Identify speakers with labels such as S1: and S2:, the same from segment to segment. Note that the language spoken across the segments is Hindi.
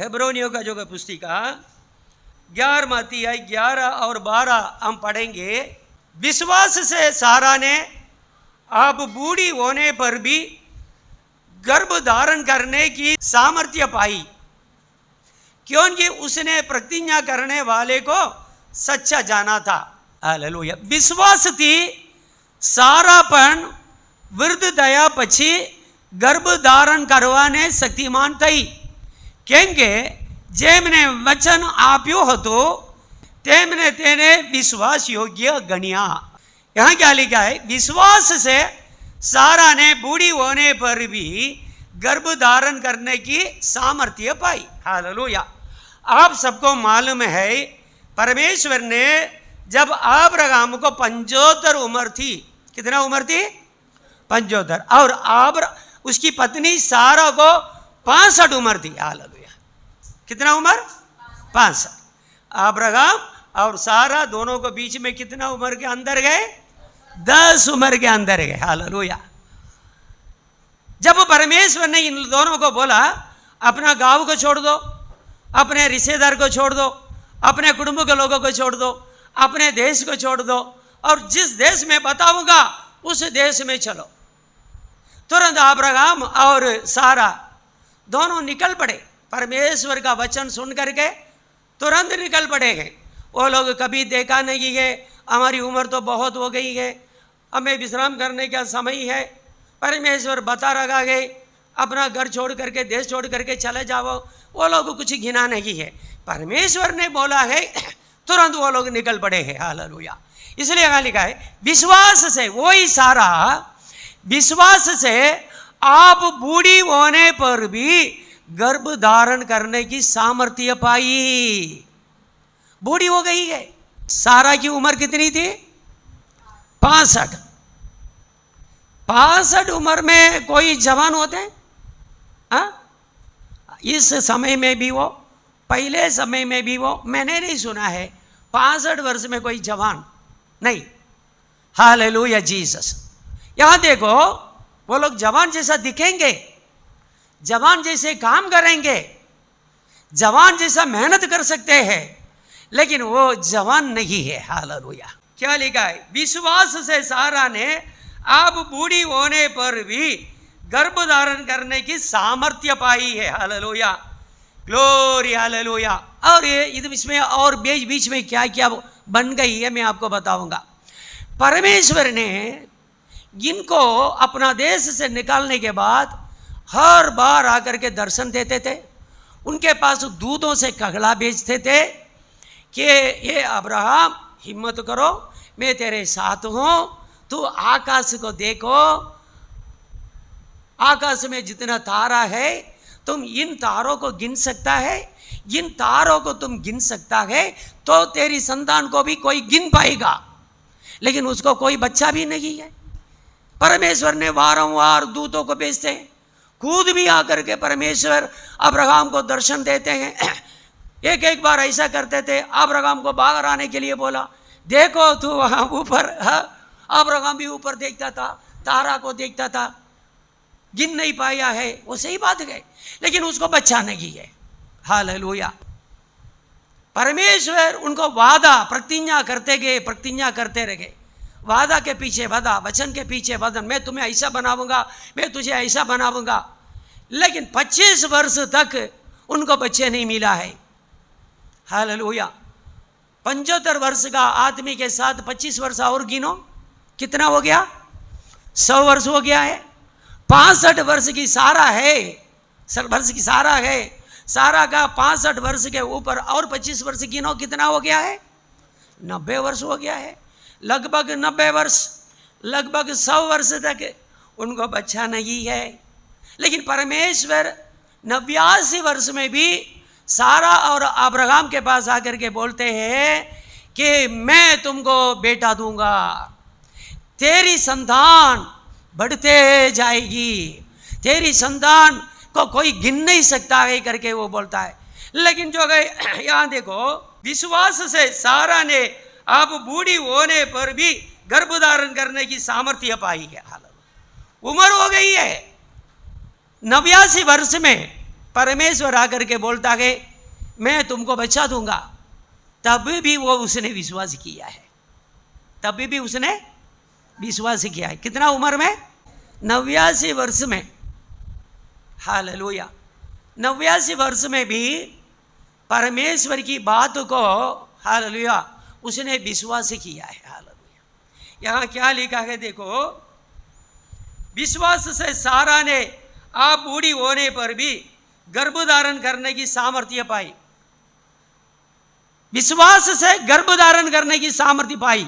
S1: हेब्रोनियों का जो पुस्तिका 11वां अध्याय 11 और 12 हम पढ़ेंगे। विश्वास से सारा ने अब बूढ़ी होने पर भी गर्भ धारण करने की सामर्थ्य पाई, क्योंकि उसने प्रतिज्ञा करने वाले को सच्चा जाना था। हालेलुया। विश्वास थी सारा पण वृद्ध दया पछी गर्भ धारण करवाने शक्तिमान थई, કેમકે જેમને વચન આપ્યું હતું તેમને તેને विश्वास योग्य गणिया। यहाँ क्या लिखा है? विश्वास से सारा ने बूढ़ी होने पर भी गर्भ धारण करने की सामर्थ्य पाई। हालेलुया। आप सबको मालूम है परमेश्वर ने जब अब्राहम को 75 उम्र थी, कितना उम्र थी? 75, और उसकी पत्नी सारा को 65 उम्र थी। हालेलुया। कितना उम्र? 65। अब्राहम और सारा दोनों को बीच में कितना उम्र के अंदर गए? 10 उम्र के अंदर गए। हालेलुया। जब परमेश्वर ने इन दोनों को बोला अपना गांव को छोड़ दो, अपने रिश्तेदार को छोड़ दो, अपने कुटुंब के लोगों को छोड़ दो, अपने देश को छोड़ दो, और जिस देश में बताऊंगा उस देश में चलो, तुरंत अब्राहम और सारा दोनों निकल पड़े। परमेश्वर का वचन सुन करके तुरंत निकल पड़े हैं। वो लोग कभी देखा नहीं है, हमारी उम्र तो बहुत हो गई है, हमें विश्राम करने का समय है। परमेश्वर बता रहा है अपना घर छोड़ करके, देश छोड़ करके चले जाओ। वो लोग कुछ घिना नहीं है, परमेश्वर ने बोला है, तुरंत वो लोग निकल पड़े हैं। हालेलुया। इसलिए यहाँ लिखा है विश्वास से, वही सारा विश्वास से आप बूढ़ी होने पर भी गर्भ धारण करने की सामर्थ्य पाई। बूढ़ी हो गई है। सारा की उम्र कितनी थी? 65। 65 उम्र में कोई जवान होते हैं? हाँ, इस समय में भी वो, पहले समय में भी वो, मैंने नहीं सुना है 65 वर्ष में कोई जवान नहीं। Hallelujah Jesus. यहां देखो, वो लोग जवान जैसा दिखेंगे, जवान जैसे काम करेंगे, जवान जैसा मेहनत कर सकते हैं, लेकिन वो जवान नहीं है। हालेलुया। क्या लिखा है? विश्वास से सारा ने आप बूढ़ी होने पर भी गर्भ धारण करने की सामर्थ्य पाई है। हालेलुया। ग्लोरी। हालेलुया। और ये इसमें और बीच में क्या क्या बन गई है मैं आपको बताऊंगा। परमेश्वर ने जिनको अपना देश से निकालने के बाद हर बार आकर के दर्शन देते थे, उनके पास दूतों से कगला भेजते थे कि ये अब्राहम हिम्मत करो, मैं तेरे साथ हूं, तू आकाश को देखो, आकाश में जितना तारा है तुम इन तारों को गिन सकता है, इन तारों को तुम गिन सकता है तो तेरी संतान को भी कोई गिन पाएगा। लेकिन उसको कोई बच्चा भी नहीं है। परमेश्वर ने वारंवार दूतों को भेजते हैं, खुद भी आकर के परमेश्वर अब्राहम को दर्शन देते हैं। एक एक बार ऐसा करते थे, अब्राहम को बाहर आने के लिए बोला, देखो तू वहां ऊपर। अब्राहम भी ऊपर देखता था, तारा को देखता था, गिन नहीं पाया है, वो सही बात है, लेकिन उसको बच्चा नहीं है। हालेलुया। परमेश्वर उनको वादा प्रतिज्ञा करते गए, प्रतिज्ञा करते रहे, वादा के पीछे वादा, वचन के पीछे वचन, मैं तुम्हें ऐसा बनाऊंगा, मैं तुझे ऐसा बनाऊंगा। लेकिन 25 वर्ष तक उनको बच्चे नहीं मिला है। हालेलुया। 75 वर्ष का आदमी के साथ 25 वर्ष और गिनो, कितना हो गया? 100 वर्ष हो गया है। 65 वर्ष की सारा है, वर्ष की सारा है, सारा का 65 वर्ष के ऊपर और 25 वर्ष गिनो, कितना हो गया है? 90 वर्ष हो गया है। लगभग 90 वर्ष, लगभग 100 वर्ष तक उनको बच्चा नहीं है। लेकिन परमेश्वर 89 वर्ष में भी सारा और अब्राहम के पास आकर के बोलते हैं कि मैं तुमको बेटा दूंगा, तेरी संतान बढ़ते जाएगी, तेरी संतान को कोई गिन नहीं सकता है करके वो बोलता है। लेकिन जो गए यहां देखो, विश्वास से सारा ने आप बूढ़ी होने पर भी गर्भ धारण करने की सामर्थ्य पाई है। उम्र हो गई है 89 वर्ष में, परमेश्वर आकर के बोलता है मैं तुमको बचा दूंगा, तब भी वो उसने विश्वास किया है, तभी भी उसने विश्वास किया है। कितना उम्र में? 89 वर्ष में। हालेलुया। 89 वर्ष में भी परमेश्वर की बात को हालेलुया उसने विश्वास किया है। हालेलुया। यहाँ क्या लिखा है देखो, विश्वास से सारा ने आप बूढ़ी होने पर भी गर्भधारण करने की सामर्थ्य पाई। विश्वास से गर्भधारण करने की सामर्थ्य पाई।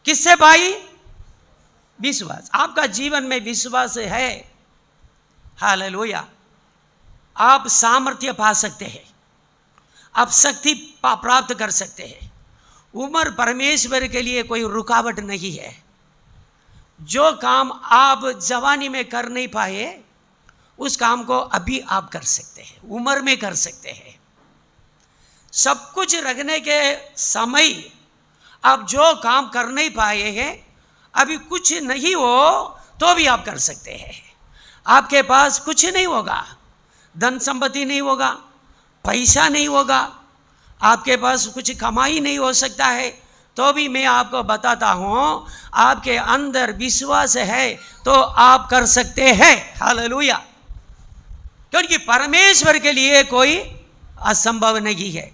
S1: किससे पाई? विश्वास। आपका जीवन में विश्वास है, हालेलुया, आप सामर्थ्य पा सकते हैं, आप शक्ति प्राप्त कर सकते हैं। उम्र परमेश्वर के लिए कोई रुकावट नहीं है। जो काम आप जवानी में कर नहीं पाए उस काम को अभी आप कर सकते हैं, उम्र में कर सकते हैं। सब कुछ रखने के समय आप जो काम कर नहीं पाए हैं, अभी कुछ नहीं हो तो भी आप कर सकते हैं। आपके पास कुछ नहीं होगा, धन संपत्ति नहीं होगा, पैसा नहीं होगा, आपके पास कुछ कमाई नहीं हो सकता है, तो भी मैं आपको बताता हूँ आपके अंदर विश्वास है तो आप कर सकते हैं। हालेलुया। क्योंकि परमेश्वर के लिए कोई असंभव नहीं है।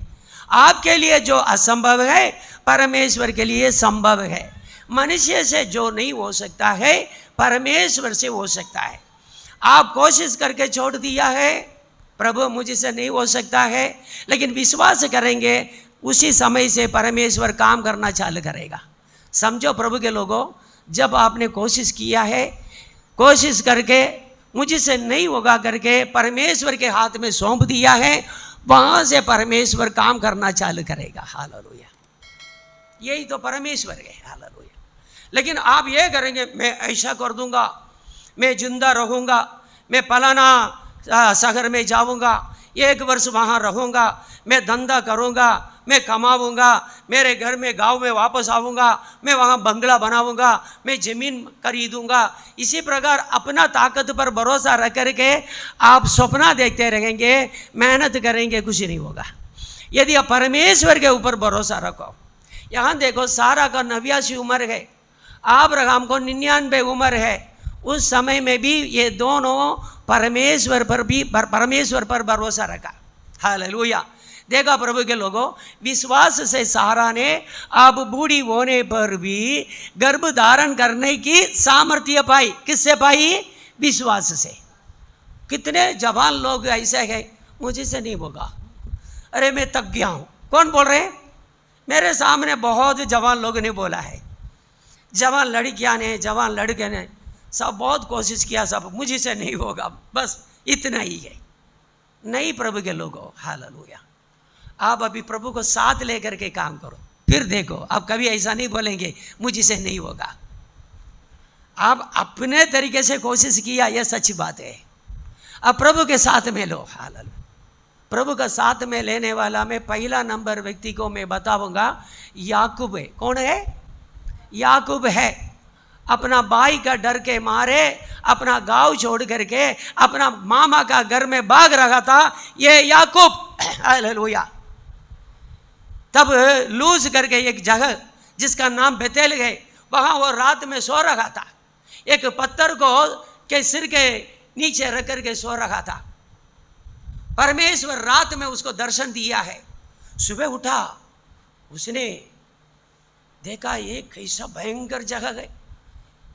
S1: आपके लिए जो असंभव है परमेश्वर के लिए संभव है। मनुष्य से जो नहीं हो सकता है परमेश्वर से हो सकता है। आप कोशिश करके छोड़ दिया है, प्रभु मुझसे नहीं हो सकता है, लेकिन विश्वास करेंगे उसी समय से परमेश्वर काम करना चालू करेगा। समझो प्रभु के लोगों, जब आपने कोशिश किया है, कोशिश करके मुझसे नहीं होगा करके परमेश्वर के हाथ में सौंप दिया है, वहां से परमेश्वर काम करना चालू करेगा। हालेलुया। यही तो परमेश्वर है। हालेलुया। लेकिन आप ये करेंगे मैं ऐसा कर दूंगा, मैं जिंदा रहूंगा, मैं फलाना शहर में जाऊंगा, 1 वर्ष वहाँ रहूंगा, मैं धंधा करूंगा, मैं कमाऊंगा, मेरे घर में गांव में वापस आऊंगा, मैं वहाँ बंगला बनाऊंगा, मैं ज़मीन खरीदूंगा। इसी प्रकार अपना ताकत पर भरोसा रख करके आप सपना देखते रहेंगे, मेहनत करेंगे, कुछ नहीं होगा। यदि आप परमेश्वर के ऊपर भरोसा रखो, यहाँ देखो सारा का 89 उम्र है, अब्राहम को 99 उम्र है। उस समय में भी ये दोनों परमेश्वर पर भरोसा रखा। हालेलुया। देखा प्रभु के लोगों, विश्वास से सारा ने अब बूढ़ी होने पर भी गर्भ धारण करने की सामर्थ्य पाई। किससे पाई? विश्वास से। कितने जवान लोग ऐसे हैं, मुझे से नहीं होगा, अरे मैं थक गया हूँ। कौन बोल रहे हैं? मेरे सामने बहुत जवान लोग ने बोला है, जवान लड़कियां ने, जवान लड़के ने, सब बहुत कोशिश किया, सब मुझे से नहीं होगा, बस इतना ही है। नहीं प्रभु के लोगों, हालेलुया। आप अभी प्रभु को साथ लेकर के काम करो, फिर देखो आप कभी ऐसा नहीं बोलेंगे मुझे से नहीं होगा। आप अपने तरीके से कोशिश किया, यह सच्ची बात है। अब प्रभु के साथ में लो। हालेलुया। प्रभु का साथ में लेने वाला मैं पहला नंबर व्यक्ति को मैं बताऊंगा, याकूब है। कौन है? याकूब है। अपना भाई का डर के मारे अपना गांव छोड़ करके अपना मामा का घर में भाग रहा था ये याकूब। हालेलुया। तब लूज करके एक जगह जिसका नाम बेतेल है, वहां वो रात में सो रहा था। एक पत्थर को के सिर के नीचे रख करके सो रहा था। परमेश्वर रात में उसको दर्शन दिया है। सुबह उठा, उसने देखा एक ऐसा भयंकर जगह है,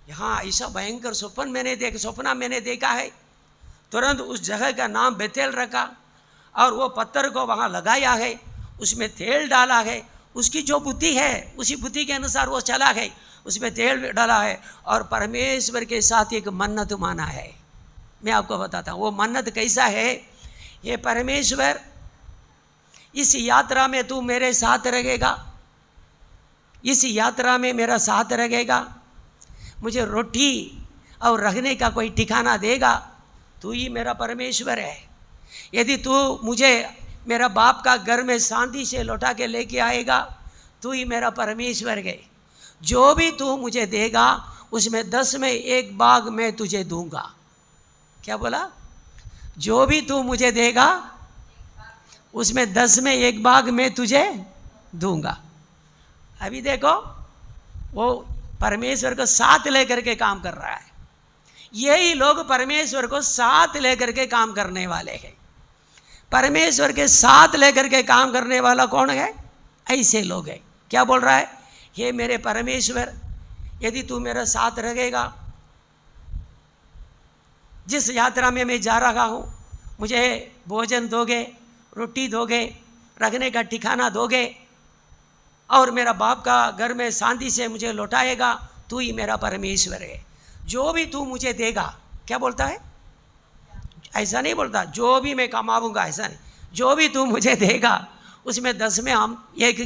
S1: यहाँ ऐसा भयंकर सपना मैंने देखा है। तुरंत उस जगह का नाम बेतेल रखा और वो पत्थर को वहाँ लगाया है, उसमें तेल डाला है। उसकी जो बुद्धि है उसी बुद्धि के अनुसार वो चला है, उसमें तेल डाला है और परमेश्वर के साथ एक मन्नत माना है। मैं आपको बताता हूँ वो मन्नत कैसा है। ये परमेश्वर, इस यात्रा में तू मेरे साथ रहेगा, इस यात्रा में मेरा साथ रहेगा, मुझे रोटी और रहने का कोई ठिकाना देगा, तू ही मेरा परमेश्वर है। यदि तू मुझे मेरा बाप का घर में शांति से लौटा के लेके आएगा, तू ही मेरा परमेश्वर है। जो भी तू मुझे देगा उसमें 10 में 1 भाग मैं तुझे दूंगा। क्या बोला? जो भी तू मुझे देगा उसमें 10 में 1 भाग मैं तुझे दूंगा। अभी देखो वो परमेश्वर को साथ लेकर के काम कर रहा है। यही लोग परमेश्वर को साथ लेकर के काम करने वाले हैं। परमेश्वर के साथ लेकर के काम करने वाला कौन है? ऐसे लोग हैं। क्या बोल रहा है? हे मेरे परमेश्वर, यदि तू मेरा साथ रहेगा, जिस यात्रा में मैं जा रहा हूँ, मुझे भोजन दोगे, रोटी दोगे, रखने का ठिकाना दोगे, और मेरा बाप का घर में शांति से मुझे लौटाएगा, तू ही मेरा परमेश्वर है। जो भी तू मुझे देगा, क्या बोलता है? ऐसा नहीं बोलता जो भी मैं कमाऊंगा, ऐसा नहीं। जो भी तू मुझे देगा उसमें 10 में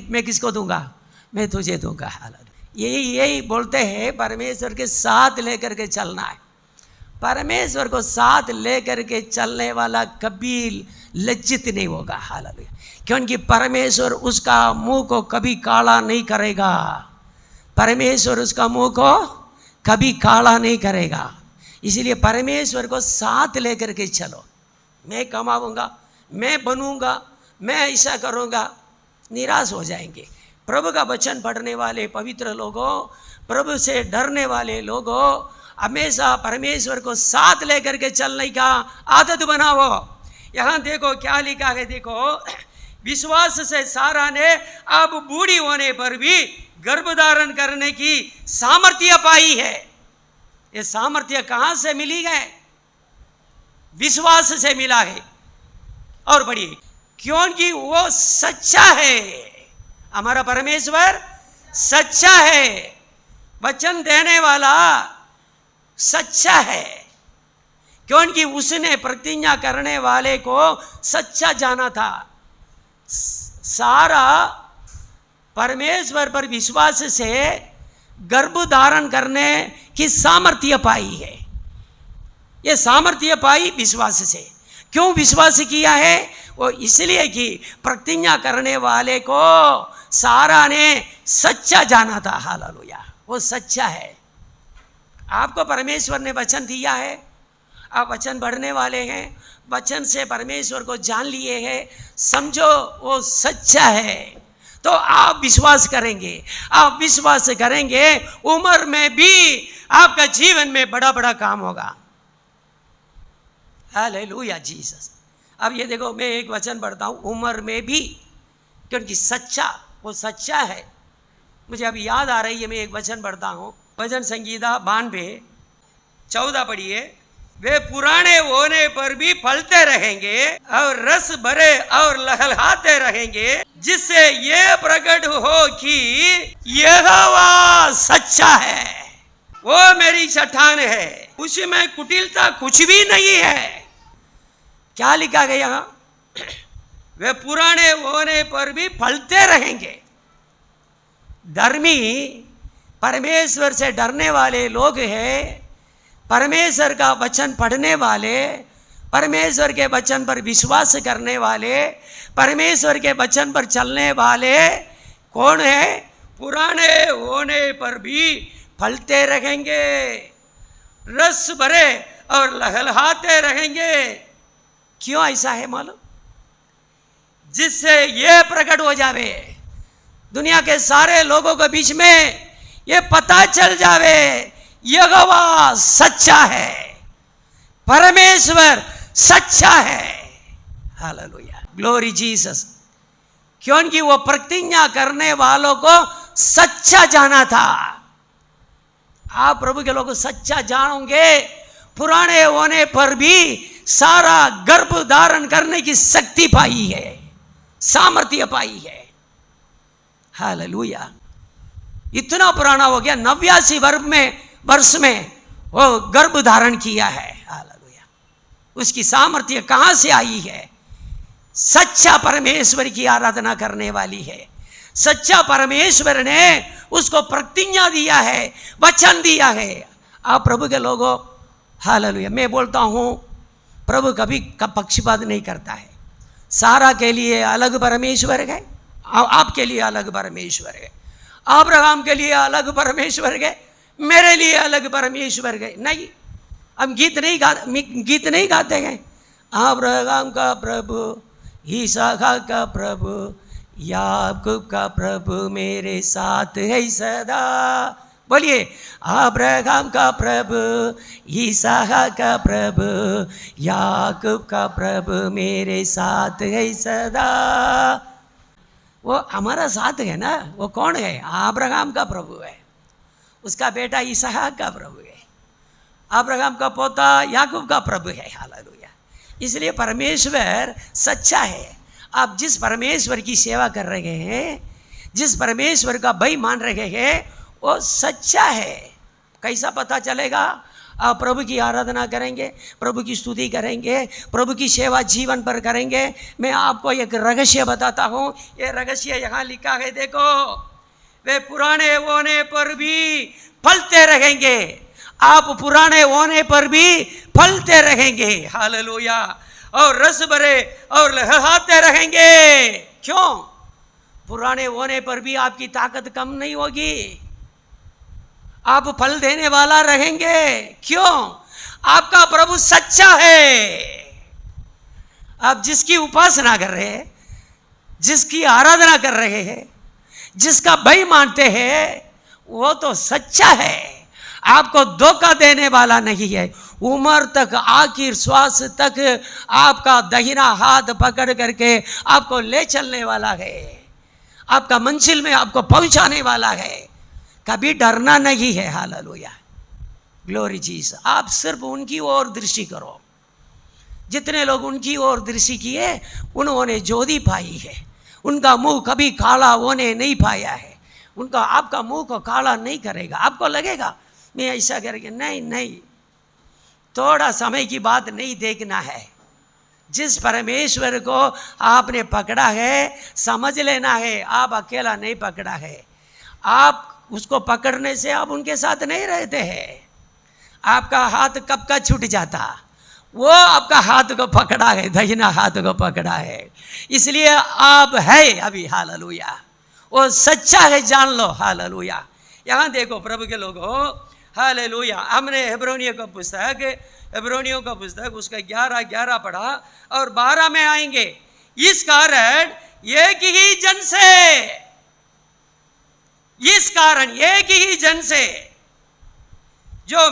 S1: मैं किसको दूंगा? मैं तुझे दूंगा। यही बोलते हैं, परमेश्वर के साथ लेकर के चलना है। परमेश्वर को साथ लेकर के चलने वाला कभी लज्जित नहीं होगा। हालेलुया। क्योंकि परमेश्वर उसका मुंह को कभी काला नहीं करेगा। परमेश्वर उसका मुंह को कभी काला नहीं करेगा। इसलिए परमेश्वर को साथ लेकर के चलो। मैं कमाऊंगा, मैं बनूंगा, मैं ऐसा करूंगा, निराश हो जाएंगे। प्रभु का वचन पढ़ने वाले पवित्र लोगों, प्रभु से डरने वाले लोगों, हमेशा परमेश्वर को साथ लेकर के चलने का आदत बनाओ। यहाँ देखो क्या लिखा है, देखो, विश्वास से सारा ने अब बूढ़ी होने पर भी गर्भधारण करने की सामर्थ्य पाई है। ये सामर्थ्य कहां से मिली है? विश्वास से मिला है। और बढ़िए, क्योंकि वो सच्चा है। हमारा परमेश्वर सच्चा है, वचन देने वाला सच्चा है। क्योंकि उसने प्रतिज्ञा करने वाले को सच्चा जाना था। सारा परमेश्वर पर विश्वास से गर्भ धारण करने की सामर्थ्य पाई है। ये सामर्थ्य पाई विश्वास से। क्यों विश्वास किया है? वो इसलिए कि प्रतिज्ञा करने वाले को सारा ने सच्चा जाना था। हालेलुया। वो सच्चा है। आपको परमेश्वर ने वचन दिया है, आप वचन पढ़ने वाले हैं, वचन से परमेश्वर को जान लिए हैं, समझो वो सच्चा है, तो आप विश्वास करेंगे। आप विश्वास करेंगे, उम्र में भी आपका जीवन में बड़ा बड़ा काम होगा। Hallelujah Jesus. अब ये देखो, मैं एक वचन पढ़ता हूँ, उम्र में भी, क्योंकि सच्चा, वो सच्चा है। मुझे अभी याद आ रही है, मैं एक वचन पढ़ता हूँ, भजन संगीता 92:14 पढ़िए। वे पुराने होने पर भी फलते रहेंगे और रस भरे और लहलहाते रहेंगे, जिससे ये प्रकट हो कि यहोवा सच्चा है। वो मेरी चट्टान है, उसमें कुटिलता कुछ भी नहीं है। क्या लिखा गया यहाँ? वे पुराने होने पर भी फलते रहेंगे। धर्मी परमेश्वर से डरने वाले लोग हैं, परमेश्वर का वचन पढ़ने वाले, परमेश्वर के वचन पर विश्वास करने वाले, परमेश्वर के वचन पर चलने वाले कौन है? पुराने होने पर भी फलते रहेंगे, रस भरे और लहलहाते रहेंगे। क्यों ऐसा है मालूम? जिससे ये प्रकट हो जावे, दुनिया के सारे लोगों के बीच में ये पता चल जावे, यहोवा सच्चा है, परमेश्वर सच्चा है। Hallelujah, glory Jesus. क्योंकि वो प्रतिज्ञा करने वालों को सच्चा जाना था। आप प्रभु के लोग सच्चा जानोगे, पुराने होने पर भी सारा गर्भ धारण करने की शक्ति पाई है, सामर्थ्य पाई है। हालेलुया। इतना पुराना हो गया, 89 वर्ष में वो गर्भ धारण किया है। हालेलुया। उसकी सामर्थ्य कहां से आई है? सच्चा परमेश्वर की आराधना करने वाली है। सच्चा परमेश्वर ने उसको प्रतिज्ञा दिया है, वचन दिया है। आप प्रभु के लोगों, हालेलुया। मैं बोलता हूं, प्रभु कभी पक्षपात नहीं करता है। सारा के लिए अलग परमेश्वर है, आपके लिए अलग परमेश्वर है, अब्राहम के लिए अलग परमेश्वर है, मेरे लिए अलग परमेश्वर है। नहीं, हम गीत नहीं गाते हैं, अब्राहम का प्रभु, इसहाक का प्रभु, याकूब का प्रभु मेरे साथ है सदा। बोलिए, अब्राहम का प्रभु, इसहाक का प्रभु, याकूब का प्रभु मेरे साथ है सदा। वो हमारा साथ है ना। वो कौन है? अब्राहम का प्रभु है, उसका बेटा इसहाक का प्रभु है, अब्राहम का पोता याकूब का प्रभु है। हालेलुया। इसलिए परमेश्वर सच्चा है। आप जिस परमेश्वर की सेवा कर रहे हैं, जिस परमेश्वर का भय मान रहे हैं, वो सच्चा है। कैसा पता चलेगा? आप प्रभु की आराधना करेंगे, प्रभु की स्तुति करेंगे, प्रभु की सेवा जीवन पर करेंगे। मैं आपको एक रहस्य बताता हूँ। ये रहस्य यहाँ लिखा है, देखो। वे पुराने होने पर भी फलते रहेंगे। आप पुराने होने पर भी फलते रहेंगे। हालेलुया। और रस भरे और लहराते रहेंगे। क्यों? पुराने होने पर भी आपकी ताकत कम नहीं होगी। आप फल देने वाला रहेंगे। क्यों? आपका प्रभु सच्चा है। आप जिसकी उपासना कर रहे हैं, जिसकी आराधना कर रहे हैं, जिसका भय मानते हैं, वो तो सच्चा है। आपको धोखा देने वाला नहीं है। उम्र तक, आखिर श्वास तक आपका दाहिना हाथ पकड़ करके आपको ले चलने वाला है। आपका मंजिल में आपको पहुंचाने वाला है। कभी डरना नहीं है। Hallelujah, glory Jesus. आप सिर्फ उनकी ओर दृष्टि करो। जितने लोग उनकी ओर दृष्टि किए, उन्होंने ज्योति पाई है। उनका मुंह कभी काला होने नहीं पाया है। उनका आपका मुंह को काला नहीं करेगा। आपको लगेगा मैं ऐसा करके, नहीं नहीं, थोड़ा समय की बात नहीं देखना है। जिस परमेश्वर को आपने पकड़ा है, समझ लेना है आप अकेला नहीं पकड़ा है। आप उसको पकड़ने से आप उनके साथ नहीं रहते हैं। आपका हाथ कब का छूट जाता। वो आपका हाथ को पकड़ा है, दाहिना हाथ को पकड़ा है। इसलिए आप है अभी। हालेलुया। वो सच्चा है, जान लो। हालेलुया। यहाँ देखो प्रभु के लोगों, हालेलुया। हमने हेब्रोनियों का पुस्तक उसका 11 पढ़ा और 12 में आएंगे। इस कारण एक ही जन से जो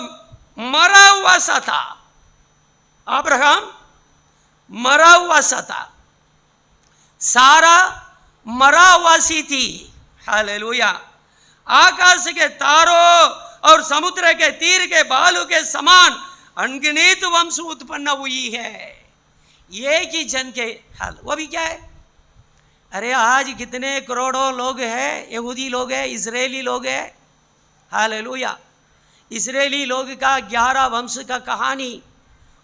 S1: मरा हुआ सा था, अब्राहम मरा हुआ सा था, सारा मरा हुआ सी थी। हालेलुया। आकाश के तारों और समुद्र के तीर के बालू के समान अनगिनत वंश उत्पन्न हुई है। एक ही जन के हाल। वो भी क्या है? अरे आज कितने करोड़ों लोग हैं, यहूदी लोग हैं, इजरायली लोग हैं। हालेलुया। इजरायली लोग का 11 वंश का कहानी,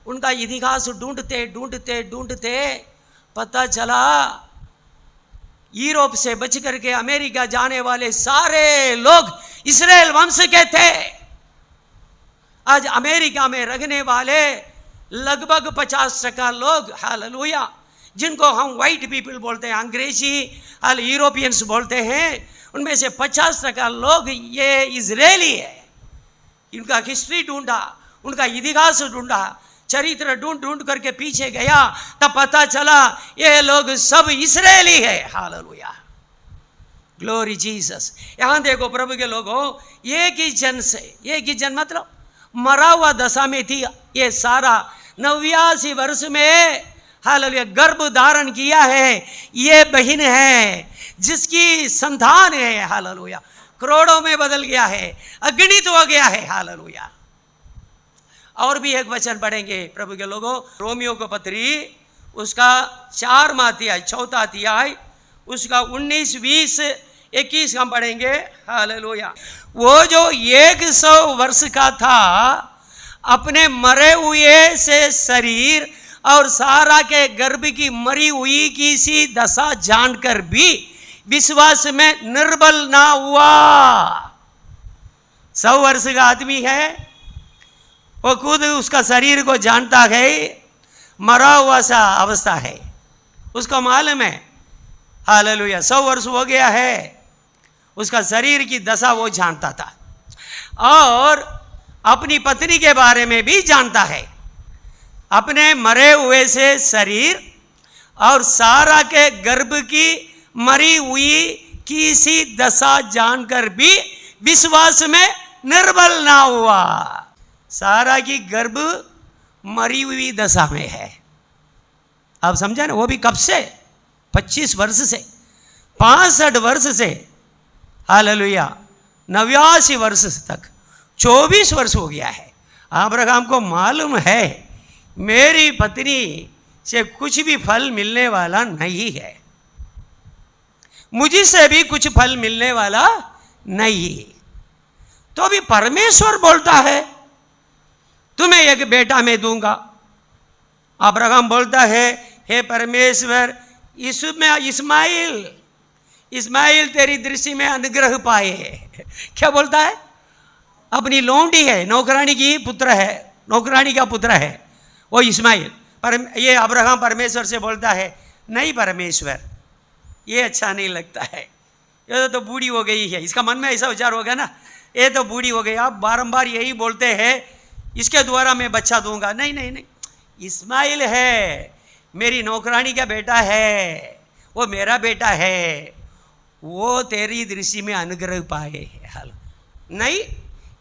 S1: उनका इतिहास ढूंढते ढूंढते ढूंढते पता चला यूरोप से बच करके अमेरिका जाने वाले सारे लोग इस्राएल वंश के थे। आज अमेरिका में रहने वाले लगभग 50% लोग, हालेलुया, जिनको हम वाइट पीपल बोलते हैं, अंग्रेजी यूरोपियंस बोलते हैं, उनमें से 50% लोग ये इजरायली है। इनका हिस्ट्री ढूंढा, उनका इतिहास ढूंढा, चरित्र ढूंढ ढूंढ करके पीछे गया, तब पता चला ये लोग सब इस्राएली है। Hallelujah, glory Jesus. यहां देखो प्रभु के लोगों, एक ही जन से, एक ही जन मतलब मरा हुआ दशा में थी ये सारा। 89 वर्ष में हालेलुया गर्भ धारण किया है। ये बहन है जिसकी संतान है। हालेलुया करोड़ों में बदल गया है, अगणित हो गया है। हालेलुया। और भी एक वचन पढ़ेंगे प्रभु के लोगों, रोमियो को पत्री उसका 4वां अध्याय 4था अध्याय उसका 19, 20, 21 हम पढ़ेंगे। हालेलुया। वो जो 100 वर्ष का था, अपने मरे हुए से शरीर और सारा के गर्भ की मरी हुई की सी दशा जानकर भी विश्वास में निर्बल ना हुआ। 100 वर्ष का आदमी है, वो खुद उसका शरीर को जानता है, मरा हुआ सा अवस्था है, उसको मालूम है। हालेलुया 100 वर्ष हो गया है, उसका शरीर की दशा वो जानता था और अपनी पत्नी के बारे में भी जानता है। अपने मरे हुए से शरीर और सारा के गर्भ की मरी हुई किसी दशा जानकर भी विश्वास में निर्बल ना हुआ। सारा की गर्भ मरी हुई दशा में है। आप समझा ना? वो भी कब से? 25 वर्ष से, 65 वर्ष से, हालेलुया, 89 वर्ष तक 24 वर्ष हो गया है। अब्राहम को मालूम है मेरी पत्नी से कुछ भी फल मिलने वाला नहीं है, मुझसे भी कुछ फल मिलने वाला नहीं। तो भी परमेश्वर बोलता है तुम्हें एक बेटा मैं दूंगा। अब्राहम बोलता है हे परमेश्वर, इस्माइल तेरी दृष्टि में अनुग्रह पाए। क्या बोलता है? अपनी लौंडी है, नौकरानी की पुत्र है, नौकरानी का पुत्र है वो इस्माइल। पर ये अब्राहम परमेश्वर से बोलता है नहीं परमेश्वर, ये अच्छा नहीं लगता है, ये तो बूढ़ी हो गई है। इसका मन में ऐसा विचार होगा ना, ये तो बूढ़ी हो गई, आप बारंबार यही बोलते हैं इसके द्वारा मैं बच्चा दूंगा। नहीं नहीं नहीं, इस्माइल है, मेरी नौकरानी का बेटा है, वो मेरा बेटा है, वो तेरी दृष्टि में अनुग्रह पाए। हाल नहीं,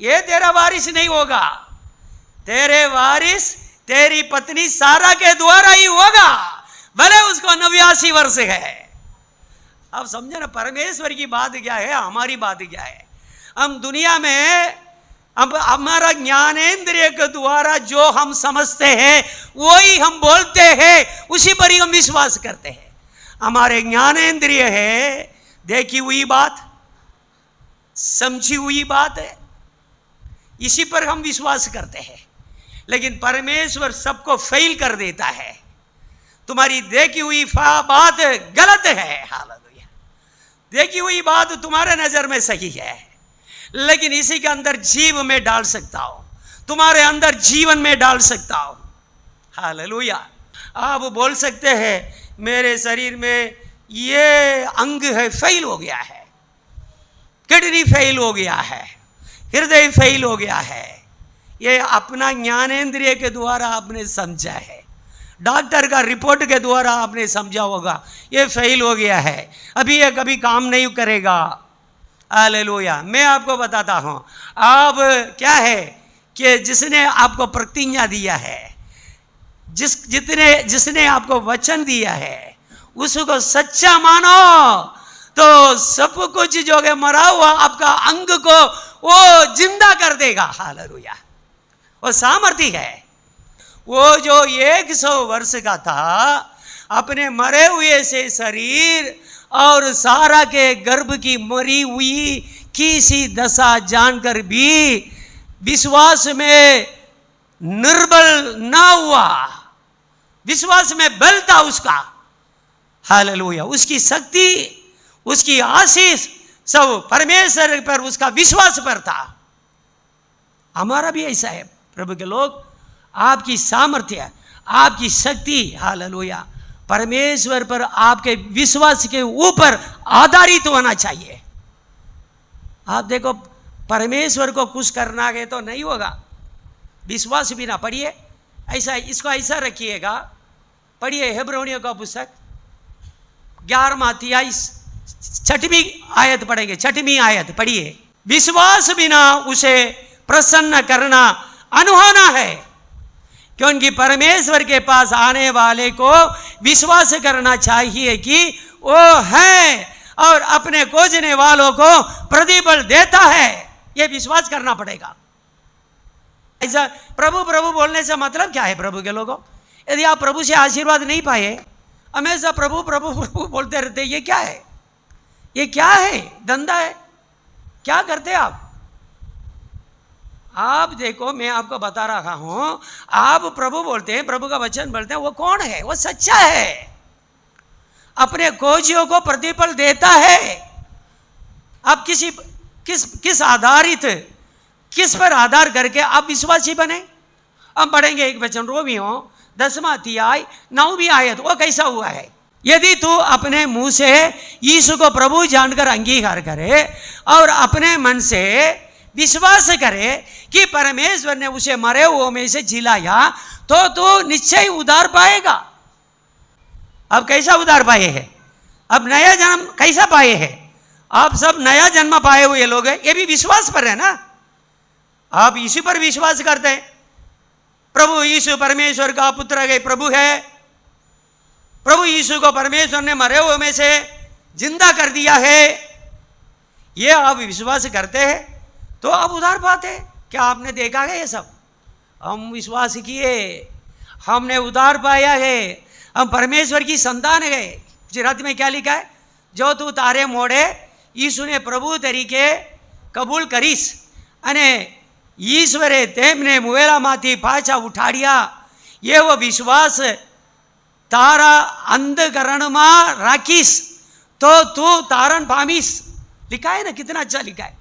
S1: ये तेरा वारिस नहीं होगा, तेरे वारिस तेरी पत्नी सारा के द्वारा ही होगा, भले उसको 89 वर्ष है। अब समझे ना परमेश्वर की बात क्या है, हमारी बात क्या है। हम दुनिया में अब हमारा ज्ञानेंद्रिय के द्वारा जो हम समझते हैं वही हम बोलते हैं, उसी पर ही हम विश्वास करते हैं। हमारे ज्ञानेंद्रिय है देखी हुई बात, समझी हुई बात है, इसी पर हम विश्वास करते हैं। लेकिन परमेश्वर सबको फेल कर देता है। तुम्हारी देखी हुई बात गलत है, हालेलुया, देखी हुई बात तुम्हारे नजर में सही है, लेकिन इसी के अंदर जीव में डाल सकता हो, तुम्हारे अंदर जीवन में डाल सकता हो। हालेलुया। आप बोल सकते हैं मेरे शरीर में ये अंग है फेल हो गया है, किडनी फेल हो गया है, हृदय फेल हो गया है, ये अपना ज्ञानेंद्रिय के द्वारा आपने समझा है, डॉक्टर का रिपोर्ट के द्वारा आपने समझा होगा ये फेल हो गया है, अभी ये कभी काम नहीं करेगा। हालेलुया। मैं आपको बताता हूं, आप क्या है कि जिसने आपको प्रतिज्ञा दिया है, जिसने आपको वचन दिया है उसको सच्चा मानो तो सब कुछ जो है मरा हुआ आपका अंग को वो जिंदा कर देगा। हालेलुया। वो सामर्थ्य है। वो जो 100 वर्ष का था, अपने मरे हुए से शरीर और सारा के गर्भ की मरी हुई किसी दशा जानकर भी विश्वास में निर्बल ना हुआ, विश्वास में बल था उसका। हालेलुया। उसकी शक्ति, उसकी आशीष सब परमेश्वर पर, उसका विश्वास पर था। हमारा भी ऐसा है प्रभु के लोग, आपकी सामर्थ्य, आपकी शक्ति, हालेलुया, परमेश्वर पर आपके विश्वास के ऊपर आधारित होना चाहिए। आप देखो परमेश्वर को कुछ करना है तो नहीं होगा, विश्वास भी ना। पढ़िए ऐसा, इसको ऐसा रखिएगा, पढ़िए हेब्रोनियों का पुस्तक 11वां अध्याय 6वीं आयत पढ़ेंगे, 6वीं आयत पढ़िए। विश्वास बिना उसे प्रसन्न करना अनहोना है, क्योंकि परमेश्वर के पास आने वाले को विश्वास करना चाहिए कि वो है और अपने खोजने वालों को प्रतिफल देता है। ये विश्वास करना पड़ेगा। ऐसा प्रभु प्रभु बोलने से मतलब क्या है प्रभु के लोगों? यदि आप प्रभु से आशीर्वाद नहीं पाए, हमेशा प्रभु प्रभु प्रभु बोलते रहते, ये क्या है? ये क्या है? धंधा है? क्या करते आप? आप देखो, मैं आपको बता रहा हूं, आप प्रभु बोलते हैं, प्रभु का वचन बोलते हैं, वो कौन है? वो सच्चा है, अपने खोजियों को प्रतिफल देता है। आप किस आधारित, किस पर आधार करके आप विश्वासी बने? हम पढ़ेंगे एक वचन, रोमियो 10वां अध्याय 9वीं आयत। वो कैसा हुआ है? यदि तू अपने मुंह से यीशु को प्रभु जानकर अंगीकार करे और अपने मन से विश्वास करे कि परमेश्वर ने उसे मरे हुओं में से जिलाया, तो तू निश्चय उद्धार पाएगा। अब कैसा उद्धार पाए हैं? अब नया जन्म कैसा पाए हैं? आप सब नया जन्म पाए हुए लोग हैं, ये भी विश्वास पर है ना। आप यीशु पर विश्वास करते हैं, प्रभु यीशु परमेश्वर का पुत्र है, प्रभु है। प्रभु यीशु को परमेश्वर ने मरे हुए में से जिंदा कर दिया है, ये आप विश्वास करते हैं तो आप उद्धार पाते हैं। क्या आपने देखा है ये सब? हम विश्वास किए, हमने उद्धार पाया है, हम परमेश्वर की संतान है। गुजराती में क्या लिखा है? जो तू तारे मोड़े यीशु ने प्रभु तरीके कबूल करीस अने ईश्वरे तेमने मुवेलामांथी पाछा उठाड़िया, ये वो विश्वास तारा अंधकरणमां राखीस तो तू तारण पामीस। लिखा है ना, कितना अच्छा लिखा है।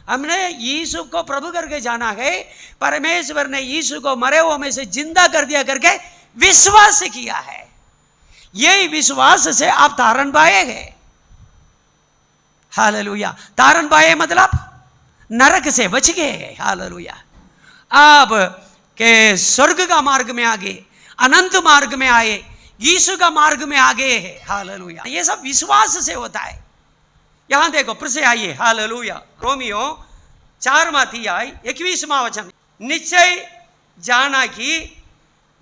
S1: हमने यीशु को प्रभु करके जाना है, परमेश्वर ने यीशु को मरे हुए में से जिंदा कर दिया करके विश्वास किया है। यही विश्वास से आप तारण पाए हैं। हालेलुया। तारण पाए मतलब नरक से बच गए। हालेलुया। आप के स्वर्ग का मार्ग में आगे, अनंत मार्ग में आए, यीशु का मार्ग में आगे है। हालेलुया। ये सब विश्वास से होता है। यहां देखो, फिर से आइए। हालेलुया। रोमियो 4:21 वचन, निश्चय जाना कि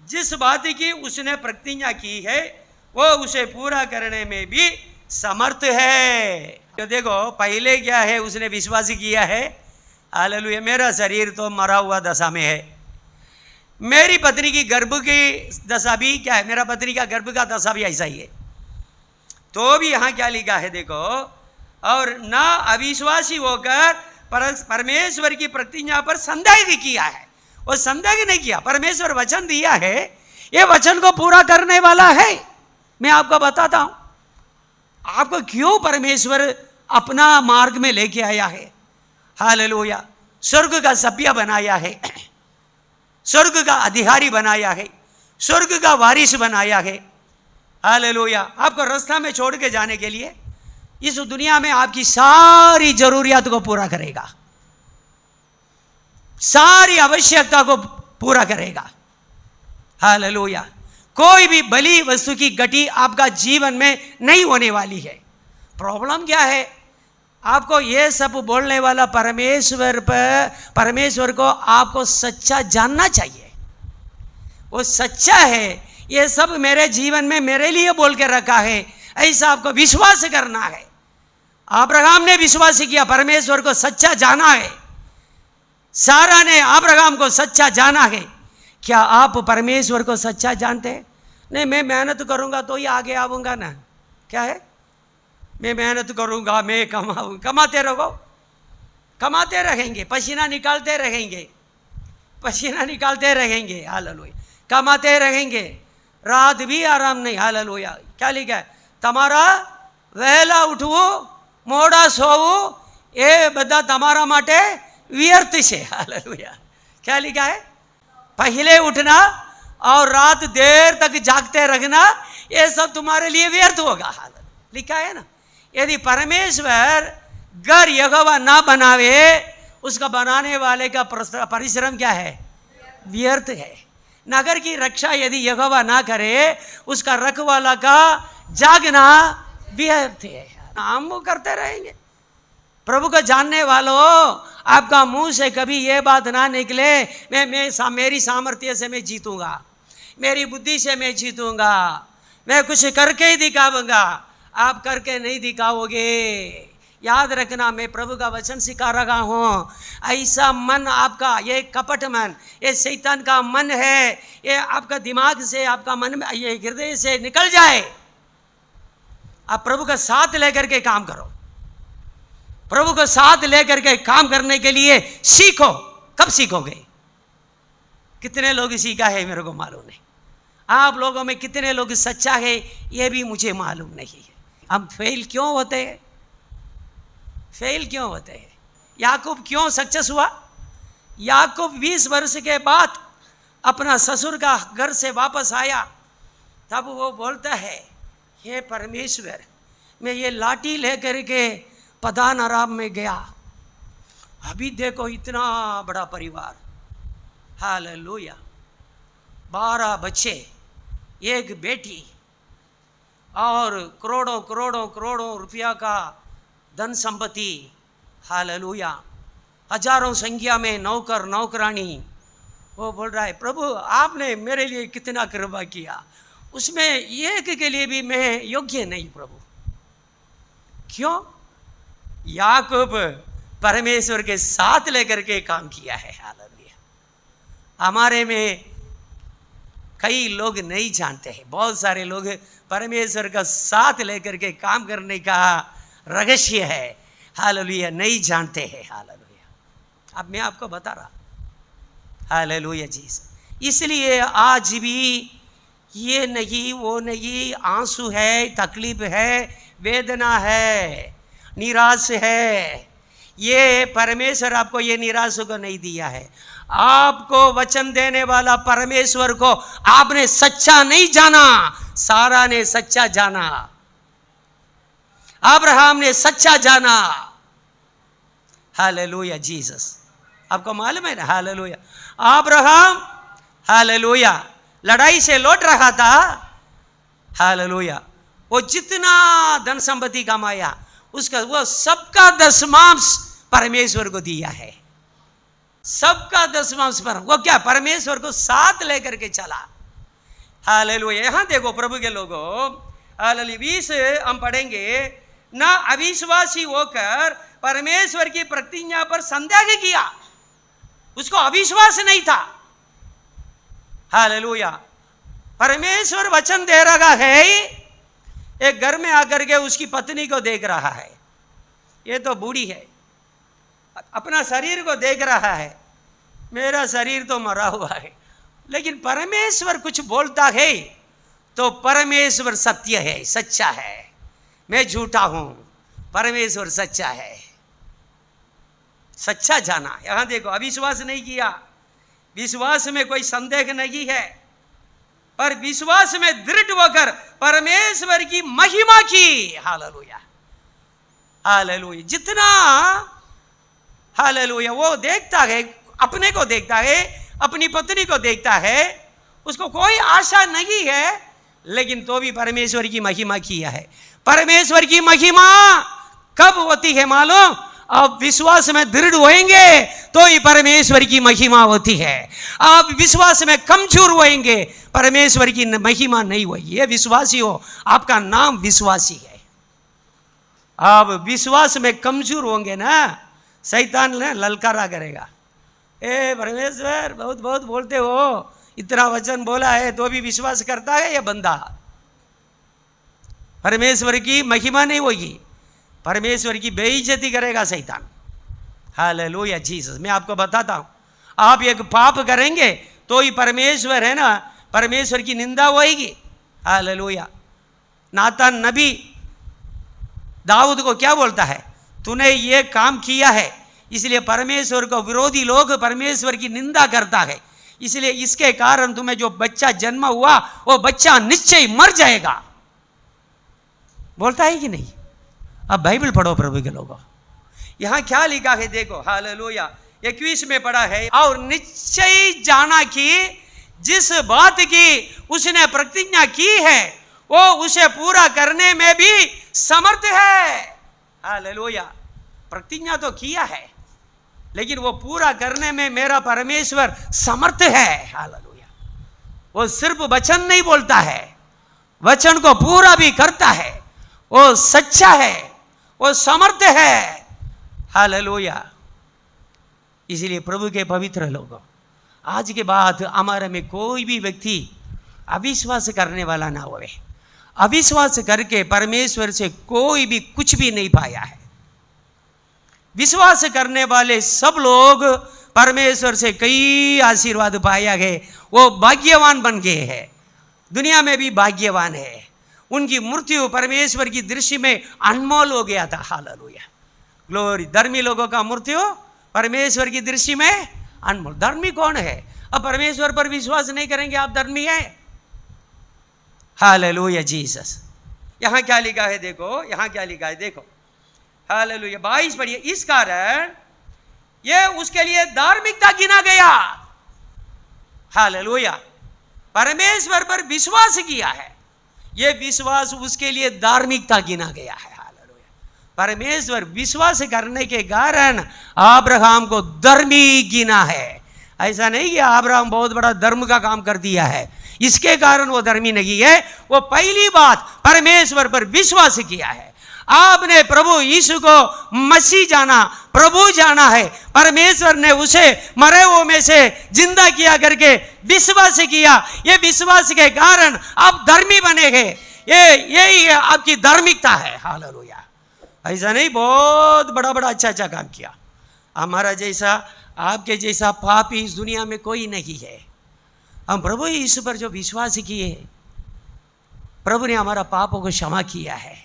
S1: जिस बात की उसने प्रतिज्ञा की है वो उसे पूरा करने में भी समर्थ है। तो देखो, पहले क्या है, उसने विश्वास किया है। हालेलुया। मेरा शरीर तो मरा हुआ दशा में है, मेरी पत्नी की गर्भ की दशा भी क्या है, मेरा पत्नी का गर्भ का दशा भी ऐसा ही है। तो भी यहाँ क्या लिखा है देखो, और ना अविश्वासी होकर परमेश्वर की प्रतिज्ञा पर संदेह किया है। वो संदेह नहीं किया, परमेश्वर वचन दिया है, ये वचन को पूरा करने वाला है। मैं आपको बताता हूं आपको क्यों परमेश्वर अपना मार्ग में लेके आया है। हालेलुया। स्वर्ग का सभ्य बनाया है, स्वर्ग का अधिकारी बनाया है, स्वर्ग का वारिस बनाया है। हालेलुया। आपको रास्ता में छोड़ के जाने के लिए इस दुनिया में आपकी सारी जरूरियात को पूरा करेगा, सारी आवश्यकता को पूरा करेगा। हालेलुया। कोई भी बली वस्तु की गति आपका जीवन में नहीं होने वाली है। प्रॉब्लम क्या है? आपको ये सब बोलने वाला परमेश्वर को आपको सच्चा जानना चाहिए। वो सच्चा है, ये सब मेरे जीवन में मेरे लिए बोल के रखा है, ऐसा आपको विश्वास करना है। अब्राहम ने विश्वास किया, परमेश्वर को सच्चा जाना है। सारा ने अब्राहम को सच्चा जाना है। क्या आप परमेश्वर को सच्चा जानते हैं? नहीं, मैं मेहनत करूंगा तो ही आगे आऊंगा ना। क्या है? मैं मेहनत करूंगा, मैं कमाऊंगा। कमाते रहो, कमाते रहेंगे, पसीना निकालते रहेंगे, पसीना निकालते रहेंगे। हालेलुया। कमाते रहेंगे, रात भी आराम नहीं। हालेलुया। क्या लिखा है? तमारा वहेला उठवू मोड़ा सोवू ये बदा तमारा माटे व्यर्थ से। हालेलुया। क्या लिखा है? पहले उठना और रात देर तक जागते रहना, ये सब तुम्हारे लिए व्यर्थ होगा। लिखा है ना। यदि परमेश्वर घर यहोवा ना बनावे, उसका बनाने वाले का परिश्रम क्या है? व्यर्थ है। नगर की रक्षा यदि यहोवा ना करे, उसका रखवाला का जागना व्यर्थ है। हम वो करते रहेंगे। प्रभु को जानने वालों, आपका मुंह से कभी ये बात ना निकले मेरी सामर्थ्य से मैं जीतूंगा, मेरी बुद्धि से मैं जीतूंगा, मैं कुछ करके ही दिखाऊंगा। आप करके नहीं दिखाओगे। याद रखना, मैं प्रभु का वचन सिखा रहा हूँ। ऐसा मन आपका, ये कपट मन, ये शैतान का मन है, ये आपका दिमाग से, आपका मन में, ये हृदय से निकल जाए। आप प्रभु का साथ लेकर के काम करो। प्रभु को साथ लेकर के काम करने के लिए सीखो। कब सीखोगे? कितने लोग सीखा है मेरे को मालूम नहीं। आप लोगों में कितने लोग सच्चा है ये भी मुझे मालूम नहीं है। हम फेल क्यों होते हैं? फेल क्यों होते हैं? याकूब क्यों सक्सेस हुआ? याकूब 20 वर्ष के बाद अपना ससुर का घर से वापस आया, तब वो बोलता है, हे परमेश्वर, मैं ये लाठी लेकर के पदान अराम में गया अभी देखो इतना बड़ा परिवार, हालेलुया, 12 बच्चे, एक बेटी, और करोड़ों करोड़ों करोड़ों रुपया का धन संपत्ति, हालेलुया, हजारों संख्या में नौकर नौकरानी। वो बोल रहा है, प्रभु आपने मेरे लिए कितना कृपा किया, उसमें एक के लिए भी मैं योग्य नहीं प्रभु। क्यों? याकूब परमेश्वर के साथ लेकर के काम किया है, हालेलुया। हमारे में कई लोग नहीं जानते हैं, बहुत सारे लोग परमेश्वर का साथ लेकर के काम करने का रहस्य है, हालेलुया, नहीं जानते हैं, हालेलुया। अब मैं आपको बता रहा, हालेलुया जी। इसलिए आज भी ये नहीं वो नहीं, आंसू है, तकलीफ है, वेदना है, निराश है, ये परमेश्वर आपको ये निराश को नहीं दिया है। आपको वचन देने वाला परमेश्वर को आपने सच्चा नहीं जाना, सारा ने सच्चा जाना, अब्राहम ने सच्चा जाना, हालेलुया जीसस। आपको मालूम है ना, हालेलुया, अब्राहम हालेलुया लड़ाई से लौट रहा था, हालेलुया, वो जितना धन संपत्ति कमाया उसका वो सबका दशमांश परमेश्वर को दिया है, सबका दशमांश पर। वो क्या, परमेश्वर को साथ लेकर के चला, हालेलुया। यहां देखो प्रभु के लोगों, हालेलुया 20 हम पढ़ेंगे, ना अविश्वासी होकर परमेश्वर की प्रतिज्ञा पर संदेह किया, उसको अविश्वास नहीं था, हालेलुया। परमेश्वर वचन दे रहा है, एक घर में आकर के उसकी पत्नी को देख रहा है, ये तो बूढ़ी है, अपना शरीर को देख रहा है, मेरा शरीर तो मरा हुआ है, लेकिन परमेश्वर कुछ बोलता है तो परमेश्वर सत्य है, सच्चा है, मैं झूठा हूं, परमेश्वर सच्चा है, सच्चा जाना। यहां देखो, अविश्वास नहीं किया, विश्वास में कोई संदेह नहीं है, पर विश्वास में दृढ़ होकर परमेश्वर की महिमा की, हालेलुया, हालेलुया। जितना हालेलुया वो देखता है, अपने को देखता है, अपनी पत्नी को देखता है, उसको कोई आशा नहीं है, लेकिन तो भी परमेश्वर की महिमा किया है। परमेश्वर की महिमा कब होती है मालूम? आप विश्वास में दृढ़ होएंगे तो ही परमेश्वर की महिमा होती है। आप विश्वास में कमजोर होएंगे, परमेश्वर की महिमा नहीं होगी। ये विश्वासी हो, आपका नाम विश्वासी है। आप विश्वास में कमजोर होंगे ना, शैतान ने ललकारा करेगा, ए परमेश्वर बहुत बहुत बोलते हो, इतना वचन बोला है तो भी विश्वास करता है ये बंदा, परमेश्वर की महिमा नहीं होगी, परमेश्वर की बेइज्जती करेगा शैतान, हालेलुया जीसस। मैं आपको बताता हूं, आप एक पाप करेंगे तो ही परमेश्वर है ना, परमेश्वर की निंदा होगी, हालेलुया। नातान नबी दाऊद को क्या बोलता है, तूने ये काम किया है इसलिए परमेश्वर को विरोधी लोग परमेश्वर की निंदा करता है, इसलिए इसके कारण तुम्हें जो बच्चा जन्म हुआ वो बच्चा निश्चय मर जाएगा, बोलता है कि नहीं? अब बाइबल पढ़ो प्रभु के लोगों, यहां क्या लिखा है देखो, हालेलुया 21 में पढ़ा है, और निश्चय जाना कि जिस बात की उसने प्रतिज्ञा की है वो उसे पूरा करने में भी समर्थ है, हालेलुया। प्रतिज्ञा तो किया है लेकिन वो पूरा करने में मेरा परमेश्वर समर्थ है, हालेलुया। वो सिर्फ वचन नहीं बोलता है, वचन को पूरा भी करता है, वो सच्चा है, वो समर्थ है, हालेलुया। इसलिए प्रभु के पवित्र लोगों, आज के बाद हमारे में कोई भी व्यक्ति अविश्वास करने वाला ना होवे। अविश्वास करके परमेश्वर से कोई भी कुछ भी नहीं पाया है। विश्वास करने वाले सब लोग परमेश्वर से कई आशीर्वाद पाया गए, वो भाग्यवान बन गए हैं, दुनिया में भी भाग्यवान है। उनकी मृत्यु परमेश्वर की दृष्टि में अनमोल हो गया था, हालेलुया, ग्लोरी। धर्मी लोगों का मृत्यु परमेश्वर की दृष्टि में अनमोल। धर्मी कौन है? अब परमेश्वर पर विश्वास नहीं करेंगे आप धर्मी है, हालेलुया जीसस। यहां क्या लिखा है देखो, यहां क्या लिखा है देखो, हालेलुया 22 पढ़िए। इस कारण ये उसके लिए धार्मिकता गिना गया। हालेलुया। परमेश्वर पर विश्वास किया है, ये विश्वास उसके लिए धार्मिकता गिना गया है। हालेलुया। परमेश्वर विश्वास करने के कारण अब्राहम को धर्मी गिना है। ऐसा नहीं कि अब्राहम बहुत बड़ा धर्म का काम कर दिया है, इसके कारण वो धर्मी नहीं है। वो पहली बात परमेश्वर पर विश्वास किया है। आपने प्रभु यीशु को मसीह जाना, प्रभु जाना है। परमेश्वर ने उसे मरे हुए में से जिंदा किया करके विश्वास किया। ये विश्वास के कारण आप धर्मी बने हैं। यही आपकी धार्मिकता है। हालेलुया। ऐसा नहीं बहुत बड़ा बड़ा अच्छा काम किया। हमारा जैसा, आपके जैसा पापी इस दुनिया में कोई नहीं है। हम प्रभु यीशु पर जो विश्वास किए, प्रभु ने हमारा पापों को क्षमा किया है,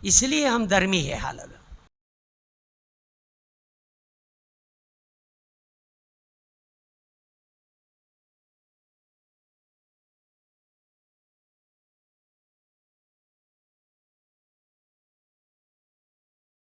S1: इसलिए हम धर्मी है। हालेलुया।